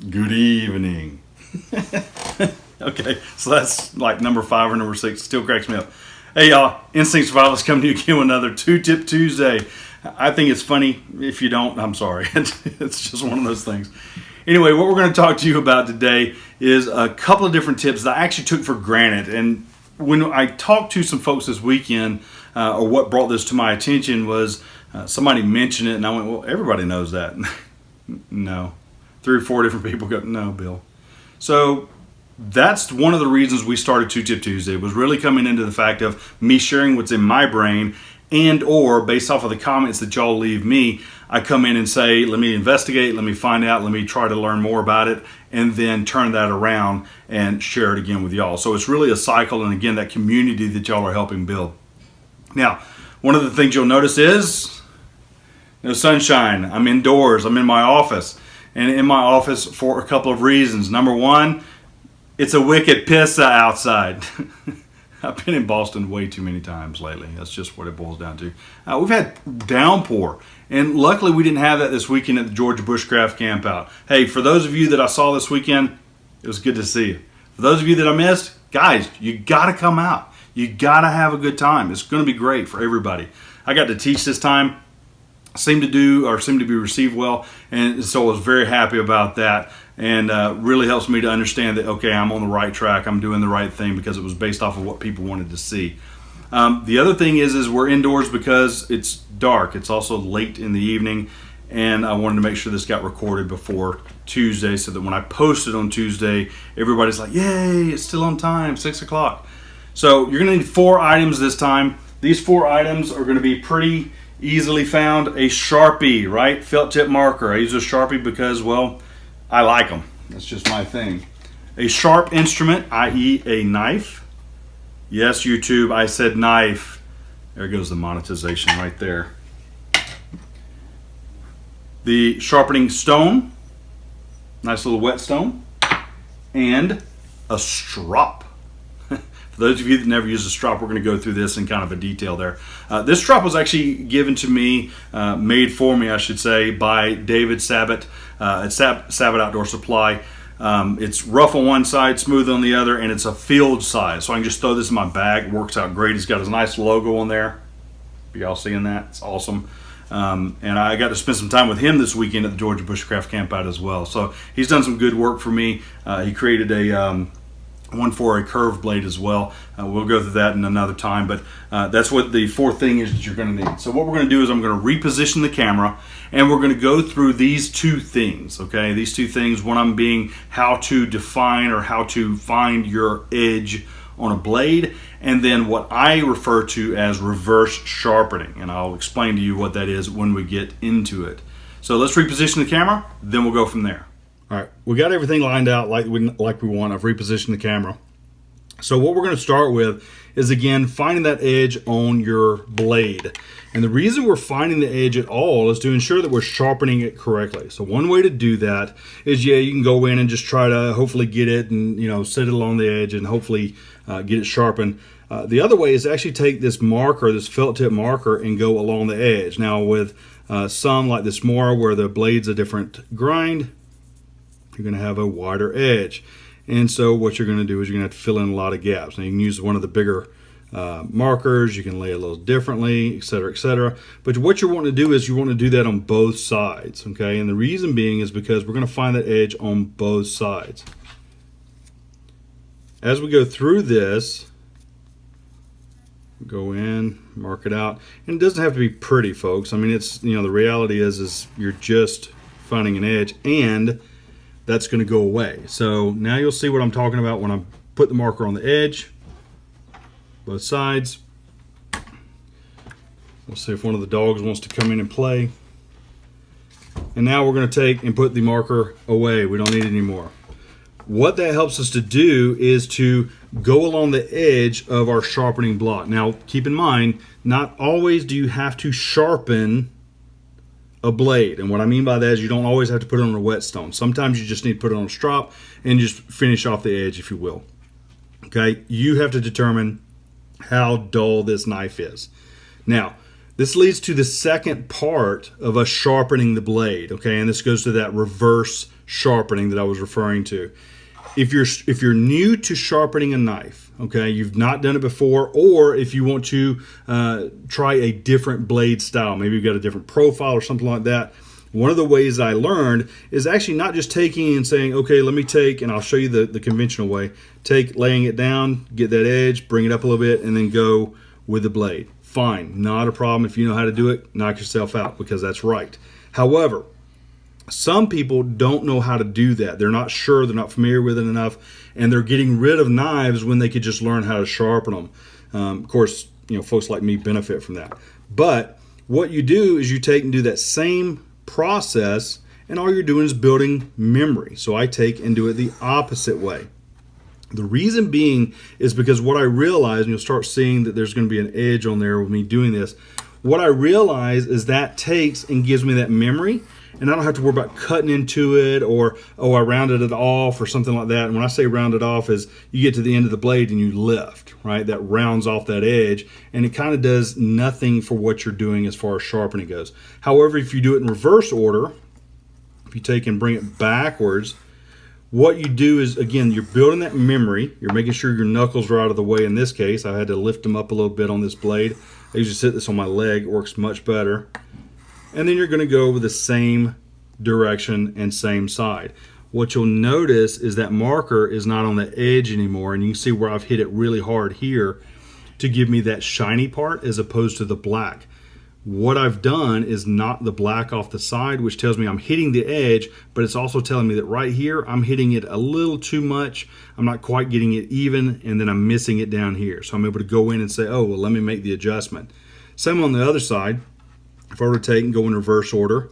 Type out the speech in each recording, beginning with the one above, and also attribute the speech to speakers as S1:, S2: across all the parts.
S1: Good evening. Okay, so that's like number 5 or number 6. Still cracks me up. Hey y'all, Instinct Survivalist coming to you again with another 2-Tip Tuesday. I think it's funny. If you don't, I'm sorry. It's just one of those things. Anyway, what we're going to talk to you about today is a couple of different tips that I actually took for granted. And when I talked to some folks this weekend, or what brought this to my attention was somebody mentioned it, and I went, well, everybody knows that. No. 3 or 4 different people go, no, Bill. So that's one of the reasons we started 2-Tip Tuesday, was really coming into the fact of me sharing what's in my brain, and or based off of the comments that y'all leave me, I come in and say, let me investigate, let me find out, let me try to learn more about it, and then turn that around and share it again with y'all. So it's really a cycle, and again, that community that y'all are helping build. Now, one of the things you'll notice is no sunshine. I'm indoors, I'm in my office. And in my office for a couple of reasons. Number one, it's a wicked pissa outside. I've been in Boston way too many times lately. That's just what it boils down to. We've had downpour, and luckily we didn't have that this weekend at the Georgia Bushcraft Campout. Hey, for those of you that I saw this weekend, it was good to see you. For those of you that I missed, guys, you got to come out. You got to have a good time. It's going to be great for everybody. I got to teach this time. Seemed to be received well, and so I was very happy about that, and really helps me to understand that, okay, I'm on the right track, I'm doing the right thing, because it was based off of what people wanted to see. The other thing is we're indoors because it's dark. It's also late in the evening, and I wanted to make sure this got recorded before Tuesday, so that when I post it on Tuesday, everybody's like, yay, it's still on time, 6 o'clock. So you're going to need 4 items this time. These 4 items are going to be pretty easily found. A Sharpie, right? Felt tip marker. I use a Sharpie because, well, I like them. That's just my thing. A sharp instrument, i.e. a knife. Yes, YouTube, I said knife. There goes the monetization right there. The sharpening stone. Nice little whetstone. And a strop. For those of you that never used a strop, we're going to go through this in kind of a detail there. This strop was actually given to me, made for me, I should say, by David Sabat at Sabat Outdoor Supply. It's rough on one side, smooth on the other, and it's a field size. So I can just throw this in my bag. It works out great. He's got his nice logo on there. Y'all seeing that? It's awesome. And I got to spend some time with him this weekend at the Georgia Bushcraft Campout as well. So he's done some good work for me. He created a one for a curved blade as well. We'll go through that in another time, but that's what the 4th thing is that you're going to need. So what we're going to do is I'm going to reposition the camera, and we're going to go through these 2 things, okay? These 2 things, one of them being how to define or how to find your edge on a blade, and then what I refer to as reverse sharpening, and I'll explain to you what that is when we get into it. So let's reposition the camera, then we'll go from there. All right, we got everything lined out like we want. I've repositioned the camera. So what we're going to start with is, again, finding that edge on your blade. And the reason we're finding the edge at all is to ensure that we're sharpening it correctly. So one way to do that is, yeah, you can go in and just try to hopefully get it and, set it along the edge and hopefully get it sharpened. The other way is to actually take this marker, this felt tip marker, and go along the edge. Now with some like this Mora, where the blade's a different grind, you're going to have a wider edge. And so what you're going to do is you're going to have to fill in a lot of gaps. Now you can use one of the bigger markers, you can lay it a little differently, etc., etc. But what you want to do is you want to do that on both sides, okay? And the reason being is because we're going to find that edge on both sides. As we go through this, go in, mark it out. And it doesn't have to be pretty, folks. I mean, it's, the reality is you're just finding an edge, and that's going to go away. So now you'll see what I'm talking about when I put the marker on the edge, both sides. We'll see if one of the dogs wants to come in and play. And now we're going to take and put the marker away. We don't need it anymore. What that helps us to do is to go along the edge of our sharpening block. Now, keep in mind, not always do you have to sharpen a blade. And what I mean by that is you don't always have to put it on a whetstone. Sometimes you just need to put it on a strop and just finish off the edge, if you will. Okay, you have to determine how dull this knife is. Now, this leads to the second part of us sharpening the blade, okay? And this goes to that reverse sharpening that I was referring to. If you're new to sharpening a knife, okay, you've not done it before, or if you want to try a different blade style, maybe you've got a different profile or something like that. One of the ways I learned is actually not just taking and saying, okay, let me take, and I'll show you the conventional way, laying it down, get that edge, bring it up a little bit, and then go with the blade. Fine, not a problem. If you know how to do it, knock yourself out, because that's right. However, some people don't know how to do that. They're not sure, they're not familiar with it enough, and they're getting rid of knives when they could just learn how to sharpen them. Of course, folks like me benefit from that. But what you do is you take and do that same process, and all you're doing is building memory. So I take and do it the opposite way. The reason being is because what I realize, and you'll start seeing that there's going to be an edge on there with me doing this, what I realize is that takes and gives me that memory, and I don't have to worry about cutting into it, or, oh, I rounded it off or something like that. And when I say rounded off, is you get to the end of the blade and you lift, right? That rounds off that edge, and it kind of does nothing for what you're doing as far as sharpening goes. However, if you do it in reverse order, if you take and bring it backwards, what you do is, again, you're building that memory. You're making sure your knuckles are out of the way. In this case, I had to lift them up a little bit on this blade. I usually sit this on my leg. It works much better. And then you're going to go over the same direction and same side. What you'll notice is that marker is not on the edge anymore, and you can see where I've hit it really hard here to give me that shiny part as opposed to the black. What I've done is knock the black off the side, which tells me I'm hitting the edge, but it's also telling me that right here I'm hitting it a little too much. I'm not quite getting it even, and then I'm missing it down here. So I'm able to go in and say, oh, well, let me make the adjustment. Same on the other side. If I were to take and go in reverse order,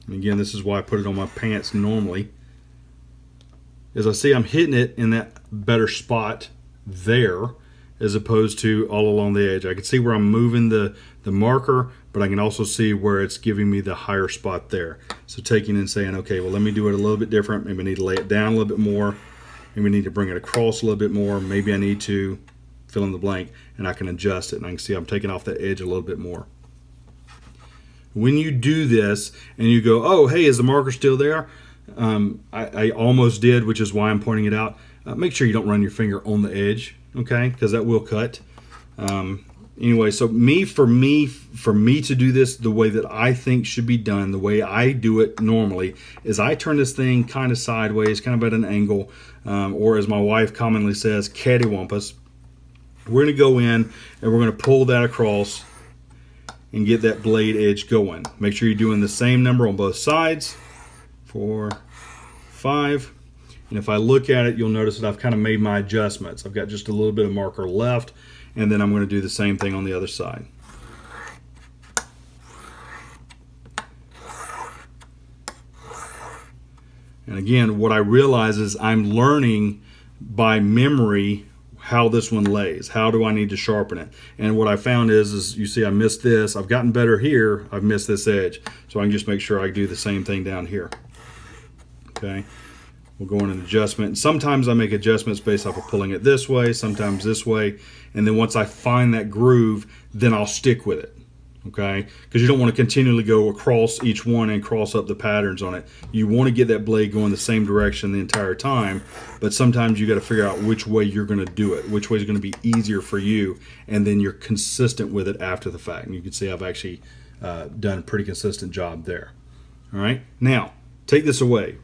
S1: and again, this is why I put it on my pants normally, as I see I'm hitting it in that better spot there as opposed to all along the edge. I can see where I'm moving the marker, but I can also see where it's giving me the higher spot there. So taking and saying, okay, well, let me do it a little bit different. Maybe I need to lay it down a little bit more. Maybe I need to bring it across a little bit more. Maybe I need to fill in the blank, and I can adjust it, and I can see I'm taking off that edge a little bit more. When you do this and you go, oh, hey, is the marker still there? I almost did, which is why I'm pointing it out. Make sure you don't run your finger on the edge, okay, because that will cut. Anyway, so for me to do this the way that I think should be done, the way I do it normally, is I turn this thing kind of sideways, kind of at an angle, or as my wife commonly says, cattywampus. We're going to go in and we're going to pull that across and get that blade edge going. Make sure you're doing the same number on both sides. 4, 5. And if I look at it, you'll notice that I've kind of made my adjustments. I've got just a little bit of marker left, and then I'm going to do the same thing on the other side. And again, what I realize is I'm learning by memory how this one lays. How do I need to sharpen it? And what I found is you see I missed this. I've gotten better here. I've missed this edge. So I can just make sure I do the same thing down here. Okay. We'll go in an adjustment. And sometimes I make adjustments based off of pulling it this way, sometimes this way. And then once I find that groove, then I'll stick with it. Okay, because you don't want to continually go across each one and cross up the patterns on it. You want to get that blade going the same direction the entire time, but sometimes you got to figure out which way you're going to do it, which way is going to be easier for you, and then you're consistent with it after the fact. And you can see I've actually done a pretty consistent job there. All right, now take this away.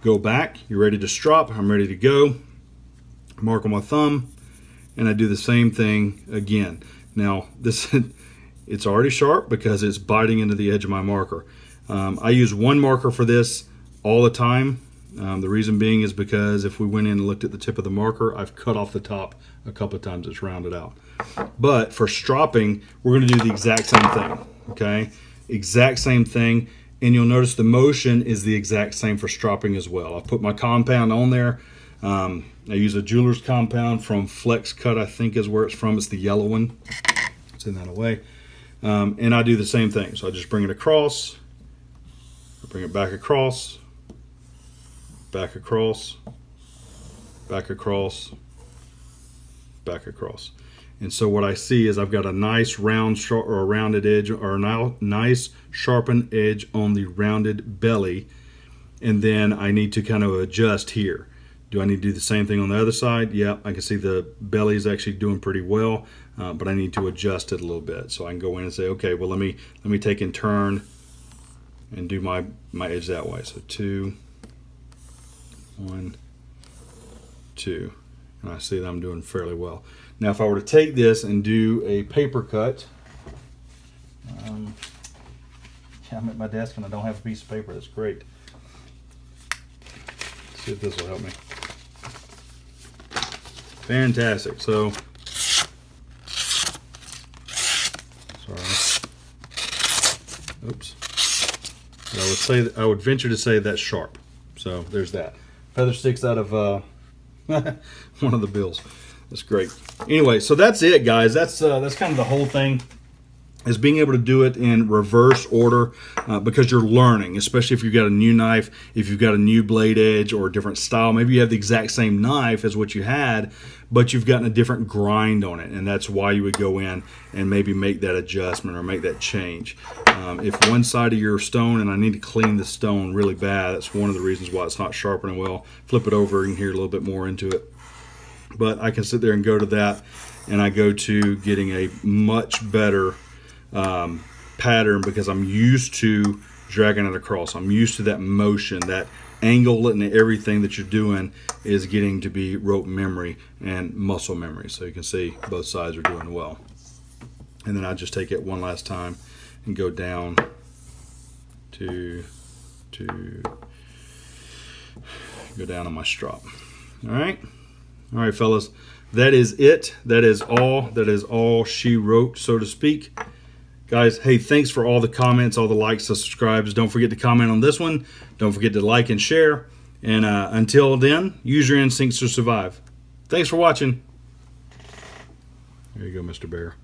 S1: Go back. You're ready to strop. I'm ready to go. Mark on my thumb, and I do the same thing again. Now this. It's already sharp because it's biting into the edge of my marker. I use one marker for this all the time. The reason being is because if we went in and looked at the tip of the marker, I've cut off the top a couple of times. It's rounded out. But for stropping, we're going to do the exact same thing. Okay, exact same thing. And you'll notice the motion is the exact same for stropping as well. I've put my compound on there. I use a jeweler's compound from Flex Cut, I think is where it's from. It's the yellow one. Send that away. And I do the same thing. So I just bring it across, I bring it back across, back across, back across, back across. And so what I see is I've got a nice rounded edge, or a nice sharpened edge on the rounded belly. And then I need to kind of adjust here. Do I need to do the same thing on the other side? Yeah, I can see the belly is actually doing pretty well, but I need to adjust it a little bit. So I can go in and say, okay, well let me take and turn and do my edge that way. So 2, 1, 2, and I see that I'm doing fairly well. Now if I were to take this and do a paper cut, I'm at my desk and I don't have a piece of paper. That's great. Let's see if this will help me. Fantastic. So, sorry. Oops. But I would venture to say that's sharp. So there's that. Feather sticks out of one of the bills. That's great. Anyway, so that's it, guys. That's kind of the whole thing, is being able to do it in reverse order, because you're learning, especially if you've got a new knife, if you've got a new blade edge or a different style. Maybe you have the exact same knife as what you had, but you've gotten a different grind on it, and that's why you would go in and maybe make that adjustment or make that change. If one side of your stone, and I need to clean the stone really bad, that's one of the reasons why it's not sharpening well. Flip it over and hear a little bit more into it. But I can sit there and go to that, and I go to getting a much better pattern, because I'm used to dragging it across. I'm used to that motion, that angle, and everything that you're doing is getting to be rope memory and muscle memory. So you can see both sides are doing well. And then I just take it one last time and go down to go down on my strop. All right, fellas. That is it. That is all. That is all she wrote, so to speak. Guys, hey, thanks for all the comments, all the likes, the subscribes. Don't forget to comment on this one. Don't forget to like and share. And until then, use your instincts to survive. Thanks for watching. There you go, Mr. Bear.